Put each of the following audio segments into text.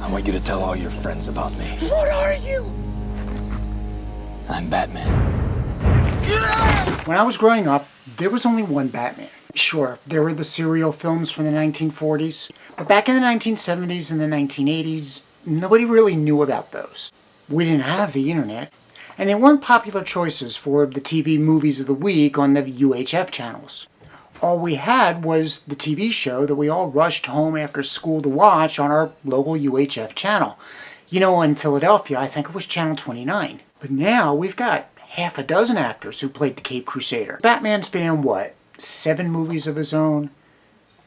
I want you to tell all your friends about me. What are you? I'm Batman. When I was growing up, there was only one Batman. Sure, there were the serial films from the 1940s, but back in the 1970s and the 1980s, nobody really knew about those. We didn't have the internet, and they weren't popular choices for the TV movies of the week on the UHF channels. All we had was the TV show that we all rushed home after school to watch on our local UHF channel. You know, in Philadelphia, I think it was Channel 29. But now we've got half a dozen actors who played the Cape Crusader. Batman's been in, what, 7 movies of his own?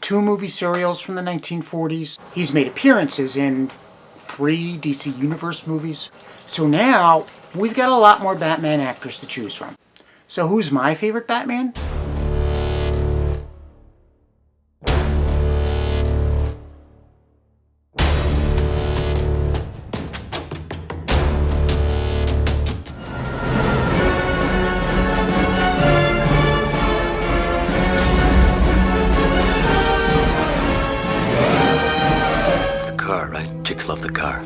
2 movie serials from the 1940s. He's made appearances in 3 DC Universe movies. So now, we've got a lot more Batman actors to choose from. So who's my favorite Batman? Chicks love the car.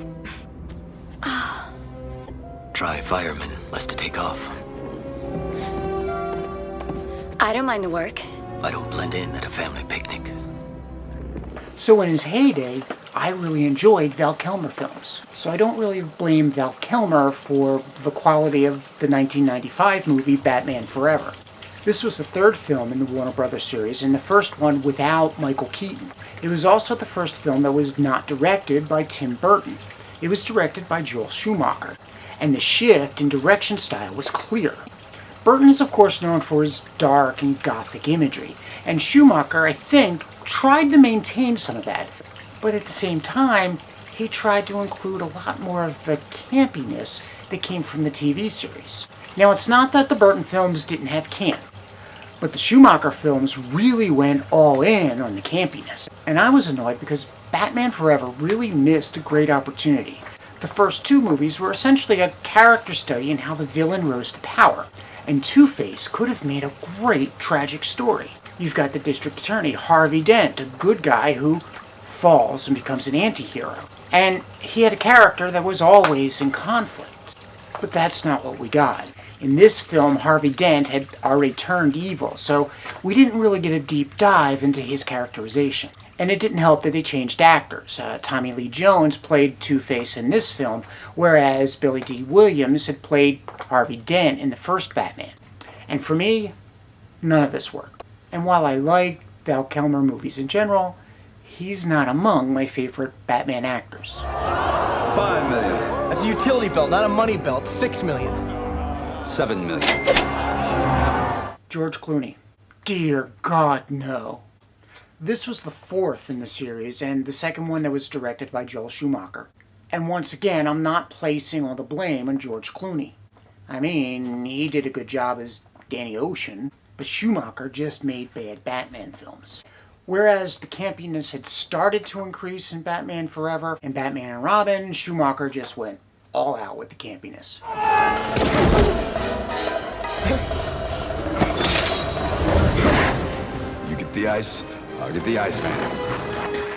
Try fireman, less to take off. I don't mind the work. I don't blend in at a family picnic. So in his heyday, I really enjoyed Val Kilmer films. So I don't really blame Val Kilmer for the quality of the 1995 movie Batman Forever. This was the 3rd film in the Warner Brothers series, and the first one without Michael Keaton. It was also the first film that was not directed by Tim Burton. It was directed by Joel Schumacher, and the shift in direction style was clear. Burton is of course known for his dark and gothic imagery, and Schumacher, I think, tried to maintain some of that. But at the same time, he tried to include a lot more of the campiness that came from the TV series. Now, it's not that the Burton films didn't have camp, but the Schumacher films really went all in on the campiness. And I was annoyed because Batman Forever really missed a great opportunity. The first 2 movies were essentially a character study in how the villain rose to power, and Two-Face could have made a great tragic story. You've got the district attorney, Harvey Dent, a good guy who falls and becomes an anti-hero. And he had a character that was always in conflict. But that's not what we got. In this film, Harvey Dent had already turned evil, so we didn't really get a deep dive into his characterization. And it didn't help that they changed actors. Tommy Lee Jones played Two-Face in this film, whereas Billy D. Williams had played Harvey Dent in the first Batman. And for me, none of this worked. And while I like Val Kilmer movies in general, he's not among my favorite Batman actors. $5 million. That's a utility belt, not a money belt. $6 million. $7 million. George Clooney. Dear God, no. This was the 4th in the series, and the second one that was directed by Joel Schumacher. And once again, I'm not placing all the blame on George Clooney. I mean, he did a good job as Danny Ocean, but Schumacher just made bad Batman films. Whereas the campiness had started to increase in Batman Forever and Batman and Robin, Schumacher just went all out with the campiness. You get the ice, I'll get the Iceman.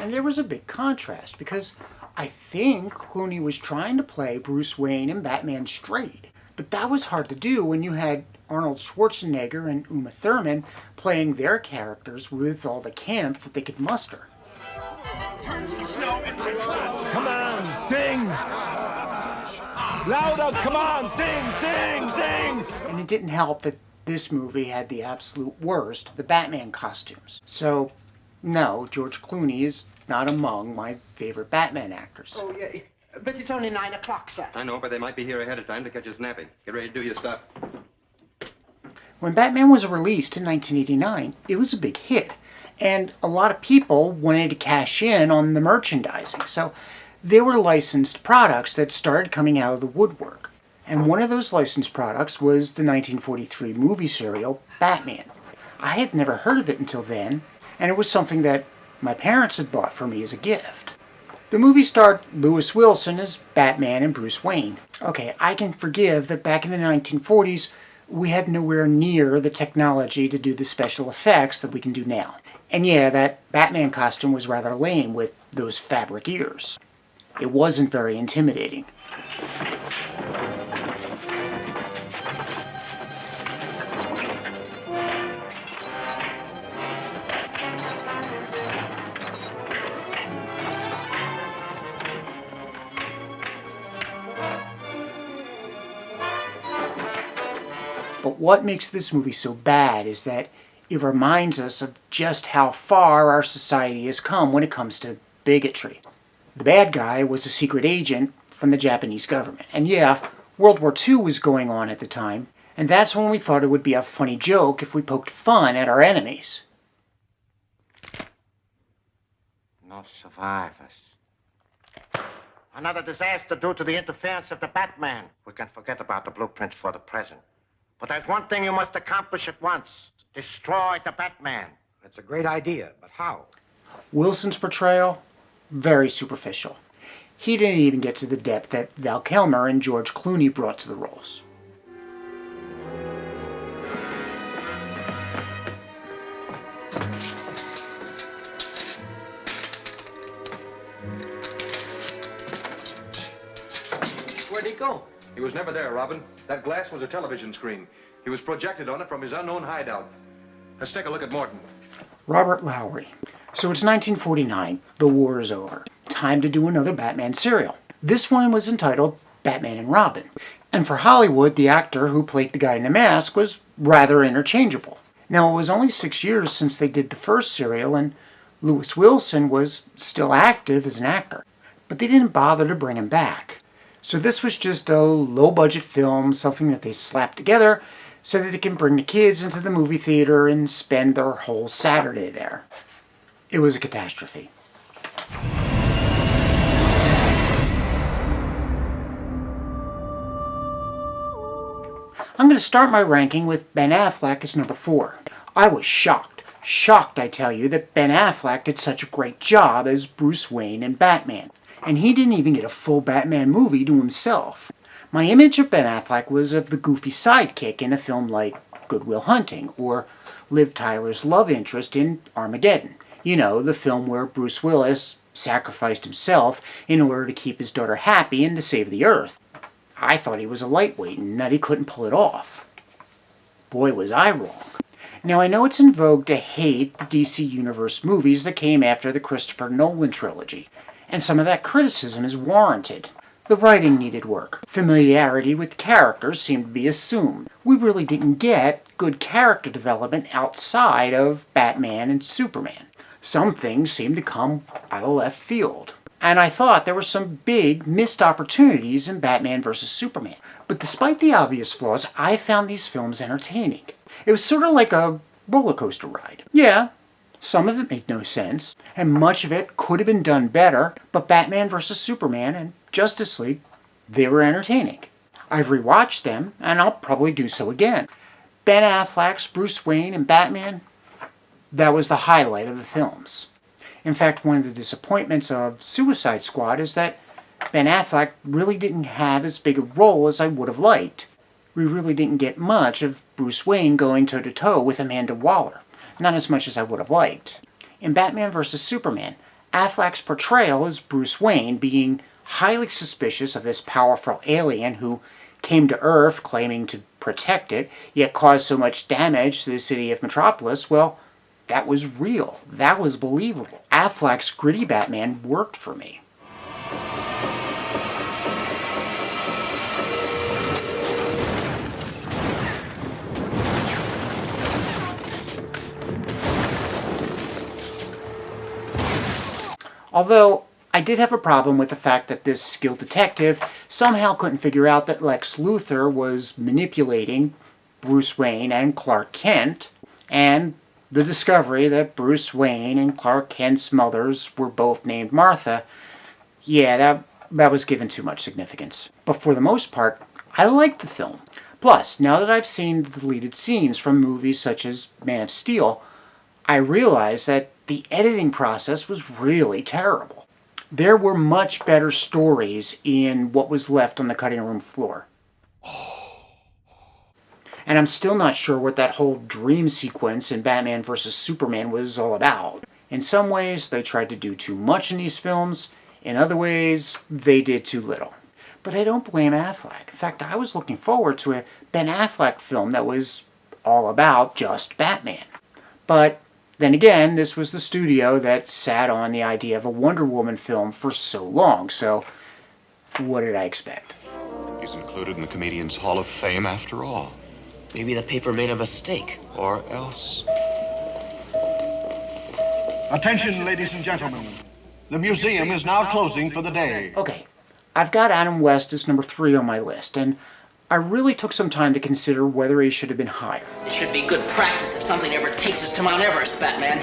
And there was a big contrast because I think Clooney was trying to play Bruce Wayne and Batman straight. But that was hard to do when you had Arnold Schwarzenegger and Uma Thurman playing their characters with all the camp that they could muster. Come on, sing! Louder, come on, sing, sing, sing! And it didn't help that this movie had the absolute worst, the Batman costumes. So, no, George Clooney is not among my favorite Batman actors. Oh, yeah. But it's only 9 o'clock, sir. I know, but they might be here ahead of time to catch you snapping. Get ready to do your stuff. When Batman was released in 1989, it was a big hit. And a lot of people wanted to cash in on the merchandising. So there were licensed products that started coming out of the woodwork. And one of those licensed products was the 1943 movie serial, Batman. I had never heard of it until then, and it was something that my parents had bought for me as a gift. The movie starred Lewis Wilson as Batman and Bruce Wayne. Okay, I can forgive that back in the 1940s, we had nowhere near the technology to do the special effects that we can do now. And yeah, that Batman costume was rather lame with those fabric ears. It wasn't very intimidating. But what makes this movie so bad is that it reminds us of just how far our society has come when it comes to bigotry. The bad guy was a secret agent from the Japanese government. And yeah, World War II was going on at the time, and that's when we thought it would be a funny joke if we poked fun at our enemies. No survivors. Another disaster due to the interference of the Batman. We can forget about the blueprints for the present. But there's one thing you must accomplish at once. Destroy the Batman. That's a great idea, but how? Wilson's portrayal? Very superficial. He didn't even get to the depth that Val Kilmer and George Clooney brought to the roles. Where'd he go? He was never there, Robin. That glass was a television screen. He was projected on it from his unknown hideout. Let's take a look at Morton. Robert Lowery. So it's 1949. The war is over. Time to do another Batman serial. This one was entitled Batman and Robin. And for Hollywood, the actor who played the guy in the mask was rather interchangeable. Now, it was only 6 years since they did the first serial, and Lewis Wilson was still active as an actor. But they didn't bother to bring him back. So this was just a low-budget film, something that they slapped together so that they can bring the kids into the movie theater and spend their whole Saturday there. It was a catastrophe. I'm going to start my ranking with Ben Affleck as number 4. I was shocked. Shocked, I tell you, that Ben Affleck did such a great job as Bruce Wayne in Batman. And he didn't even get a full Batman movie to himself. My image of Ben Affleck was of the goofy sidekick in a film like Good Will Hunting, or Liv Tyler's love interest in Armageddon. You know, the film where Bruce Willis sacrificed himself in order to keep his daughter happy and to save the Earth. I thought he was a lightweight and that he couldn't pull it off. Boy, was I wrong. Now, I know it's in vogue to hate the DC Universe movies that came after the Christopher Nolan trilogy. And some of that criticism is warranted. The writing needed work. Familiarity with characters seemed to be assumed. We really didn't get good character development outside of Batman and Superman. Some things seemed to come out of left field. And I thought there were some big missed opportunities in Batman vs. Superman. But despite the obvious flaws, I found these films entertaining. It was sort of like a roller coaster ride. Yeah, some of it made no sense, and much of it could have been done better, but Batman vs. Superman and Justice League, they were entertaining. I've rewatched them, and I'll probably do so again. Ben Affleck's Bruce Wayne and Batman, that was the highlight of the films. In fact, one of the disappointments of Suicide Squad is that Ben Affleck really didn't have as big a role as I would have liked. We really didn't get much of Bruce Wayne going toe-to-toe with Amanda Waller. Not as much as I would have liked. In Batman vs. Superman, Affleck's portrayal as Bruce Wayne being highly suspicious of this powerful alien who came to Earth claiming to protect it, yet caused so much damage to the city of Metropolis, well, that was real. That was believable. Affleck's gritty Batman worked for me. Although, I did have a problem with the fact that this skilled detective somehow couldn't figure out that Lex Luthor was manipulating Bruce Wayne and Clark Kent, and the discovery that Bruce Wayne and Clark Kent's mothers were both named Martha. Yeah, that was given too much significance. But for the most part, I liked the film. Plus, now that I've seen the deleted scenes from movies such as Man of Steel, I realized that the editing process was really terrible. There were much better stories in what was left on the cutting room floor. And I'm still not sure what that whole dream sequence in Batman vs. Superman was all about. In some ways, they tried to do too much in these films. In other ways, they did too little. But I don't blame Affleck. In fact, I was looking forward to a Ben Affleck film that was all about just Batman. But then again, this was the studio that sat on the idea of a Wonder Woman film for so long, so what did I expect? He's included in the Comedian's Hall of Fame after all. Maybe the paper made a mistake. Or else... Attention, ladies and gentlemen. The museum is now closing for the day. Okay, I've got Adam West as number 3 on my list, and I really took some time to consider whether he should have been higher. It should be good practice if something ever takes us to Mount Everest, Batman.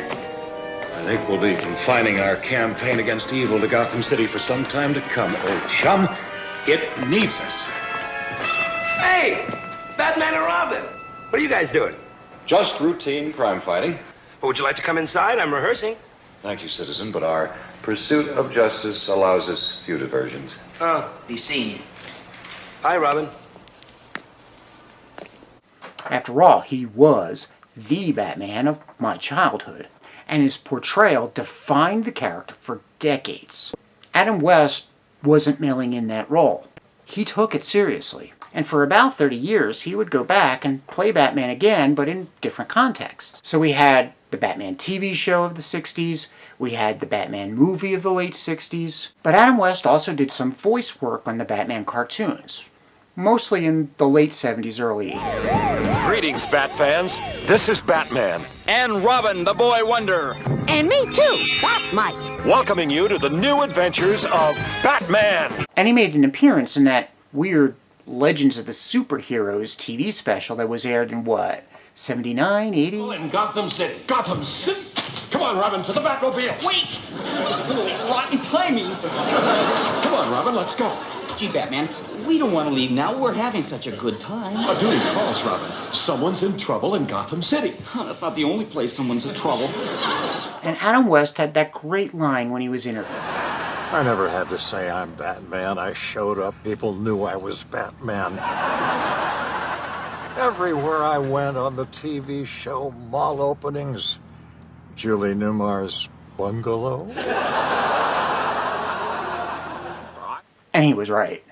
I think we'll be confining our campaign against evil to Gotham City for some time to come, old chum. It needs us. Hey! Batman and Robin! What are you guys doing? Just routine crime fighting. Well, would you like to come inside? I'm rehearsing. Thank you, citizen, but our pursuit of justice allows us few diversions. Oh, be seen. Hi, Robin. After all, he was the Batman of my childhood, and his portrayal defined the character for decades. Adam West wasn't mailing in that role. He took it seriously, and for about 30 years he would go back and play Batman again, but in different contexts. So we had the Batman TV show of the 60s, we had the Batman movie of the late 60s, but Adam West also did some voice work on the Batman cartoons, mostly in the late 70s, early 80s. Greetings, Bat fans. This is Batman. And Robin, the Boy Wonder. And me too, Batmite. Welcoming you to the new adventures of Batman. And he made an appearance in that weird Legends of the Superheroes TV special that was aired in what, 79, 80? In Gotham City. Gotham City? Come on, Robin, to the Batmobile. Wait! Rotten timing. Come on, Robin, let's go. Gee, Batman, we don't want to leave now. We're having such a good time. A duty calls, Robin. Someone's in trouble in Gotham City. That's not the only place someone's in trouble. And Adam West had that great line when he was interviewed. I never had to say I'm Batman. I showed up, people knew I was Batman. Everywhere I went on the TV show, mall openings, Julie Newmar's bungalow. And he was right.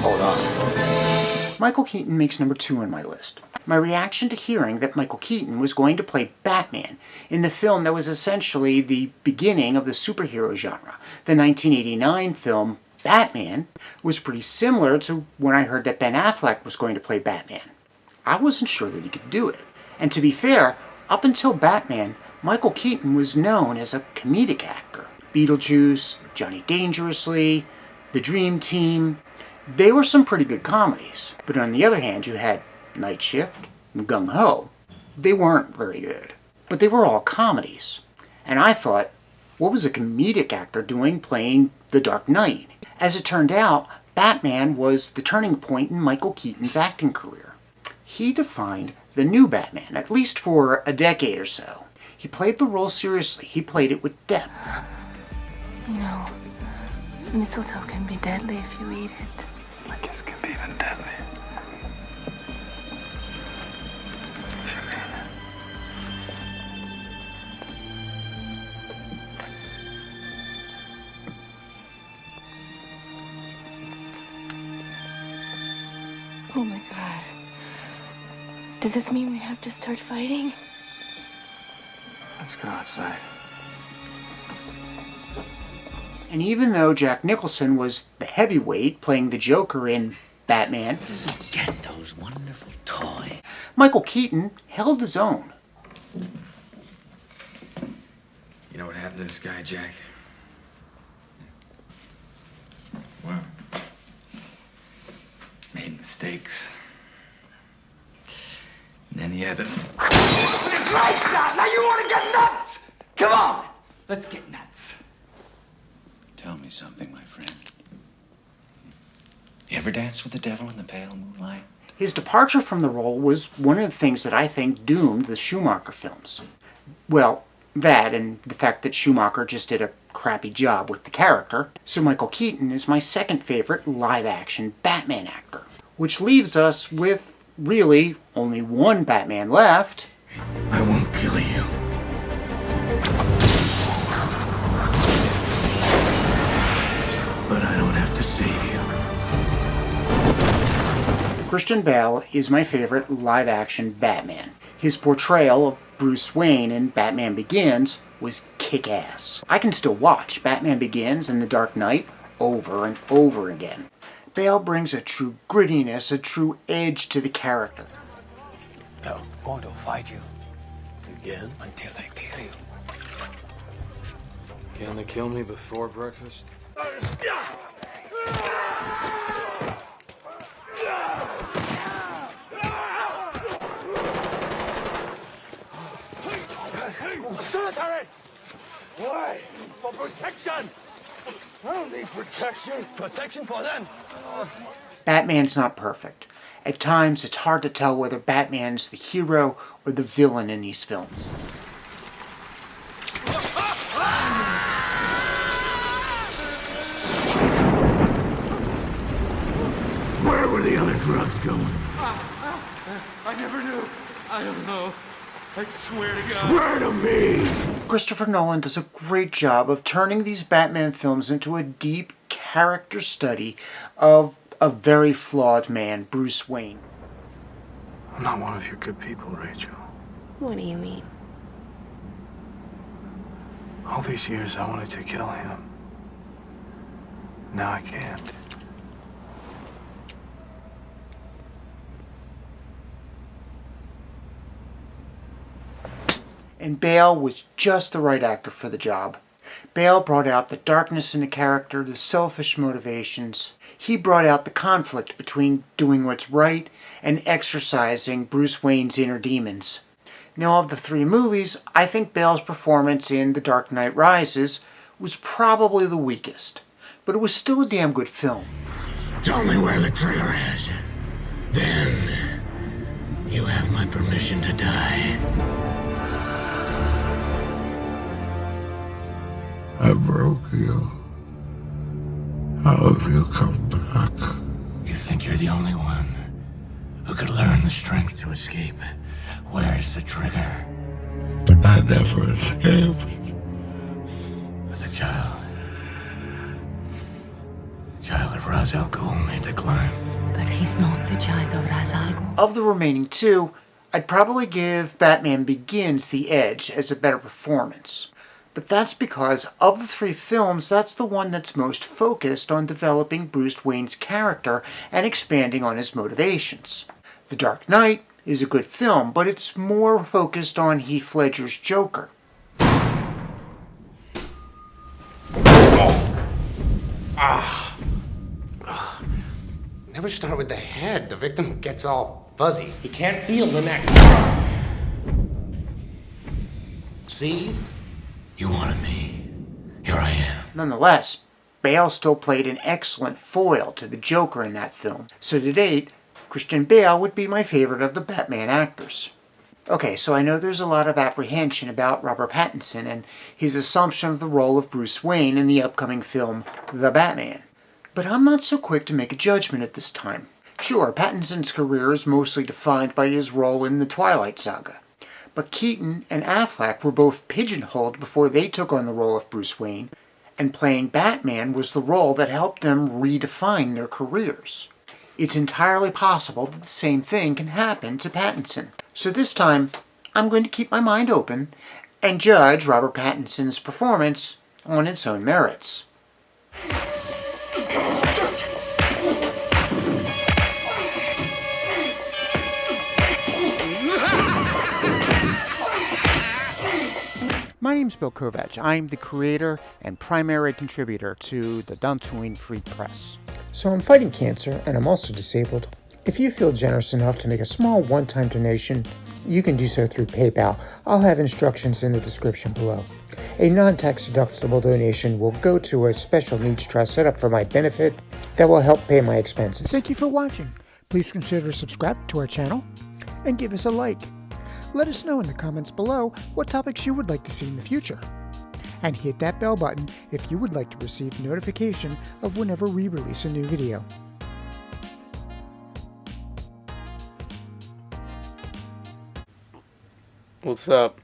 Hold on. Michael Keaton makes number 2 on my list. My reaction to hearing that Michael Keaton was going to play Batman in the film that was essentially the beginning of the superhero genre, the 1989 film Batman, was pretty similar to when I heard that Ben Affleck was going to play Batman. I wasn't sure that he could do it. And to be fair, up until Batman, Michael Keaton was known as a comedic actor. Beetlejuice, Johnny Dangerously, The Dream Team, they were some pretty good comedies. But on the other hand, you had Night Shift and Gung Ho. They weren't very good. But they were all comedies. And I thought, what was a comedic actor doing playing the Dark Knight? As it turned out, Batman was the turning point in Michael Keaton's acting career. He defined the new Batman, at least for a decade or so. He played the role seriously. He played it with depth. You know, mistletoe can be deadly if you eat it. A kiss can be even deadly. Oh my God. Does this mean we have to start fighting? Let's go outside. And even though Jack Nicholson was the heavyweight playing the Joker in Batman, Just get those wonderful toys. Michael Keaton held his own. You know what happened to this guy, Jack? What? Made mistakes. And then he had us. Right shot! Now you want to get nuts! Come on! Let's get nuts. Tell me something, my friend. You ever danced with the devil in the pale moonlight? His departure from the role was one of the things that I think doomed the Schumacher films. Well, that and the fact that Schumacher just did a crappy job with the character, so Michael Keaton is my second favorite live-action Batman actor. Which leaves us with, really, only one Batman left. I won't kill you. But I don't have to save you. Christian Bale is my favorite live-action Batman. His portrayal of Bruce Wayne in Batman Begins was kick-ass. I can still watch Batman Begins and The Dark Knight over and over again. Bale brings a true grittiness, a true edge to the character. I'm going to fight you again until I kill you. Can they kill me before breakfast? Military! Why? For protection! I don't need protection. Protection for them. Batman's not perfect. At times, it's hard to tell whether Batman's the hero or the villain in these films. Where were the other drugs going? I never knew. I don't know. I swear to God. Swear to me! Christopher Nolan does a great job of turning these Batman films into a deep character study of a very flawed man, Bruce Wayne. I'm not one of your good people, Rachel. What do you mean? All these years I wanted to kill him. Now I can't. And Bale was just the right actor for the job. Bale brought out the darkness in the character, the selfish motivations. He brought out the conflict between doing what's right and exercising Bruce Wayne's inner demons. Now, of the three movies, I think Bale's performance in The Dark Knight Rises was probably the weakest, but it was still a damn good film. Tell me where the trigger is. Then you have my permission to die. I broke you. How have you come back? You think you're the only one who could learn the strength to escape? Where's the trigger? But I never escaped. But the child of Ra's al Ghul made the climb. But he's not the child of Ra's al Ghul. Of the remaining two, I'd probably give Batman Begins the edge as a better performance. But that's because of the three films, that's the one that's most focused on developing Bruce Wayne's character and expanding on his motivations. The Dark Knight is a good film, but it's more focused on Heath Ledger's Joker. Never start with the head. The victim gets all fuzzy. He can't feel the neck. See? You wanted me. Here I am. Nonetheless, Bale still played an excellent foil to the Joker in that film. So to date, Christian Bale would be my favorite of the Batman actors. Okay, so I know there's a lot of apprehension about Robert Pattinson and his assumption of the role of Bruce Wayne in the upcoming film, The Batman. But I'm not so quick to make a judgment at this time. Sure, Pattinson's career is mostly defined by his role in the Twilight Saga. But Keaton and Affleck were both pigeonholed before they took on the role of Bruce Wayne, and playing Batman was the role that helped them redefine their careers. It's entirely possible that the same thing can happen to Pattinson. So this time, I'm going to keep my mind open and judge Robert Pattinson's performance on its own merits. My name's Bill Kovatch. I'm the creator and primary contributor to the dantooinefreepress. So I'm fighting cancer and I'm also disabled. If you feel generous enough to make a small one-time donation, you can do so through PayPal. I'll have instructions in the description below. A non-tax deductible donation will go to a special needs trust set up for my benefit that will help pay my expenses. Thank you for watching. Please consider subscribing to our channel and give us a like. Let us know in the comments below what topics you would like to see in the future. and hit that bell button if you would like to receive notification of whenever we release a new video. What's up?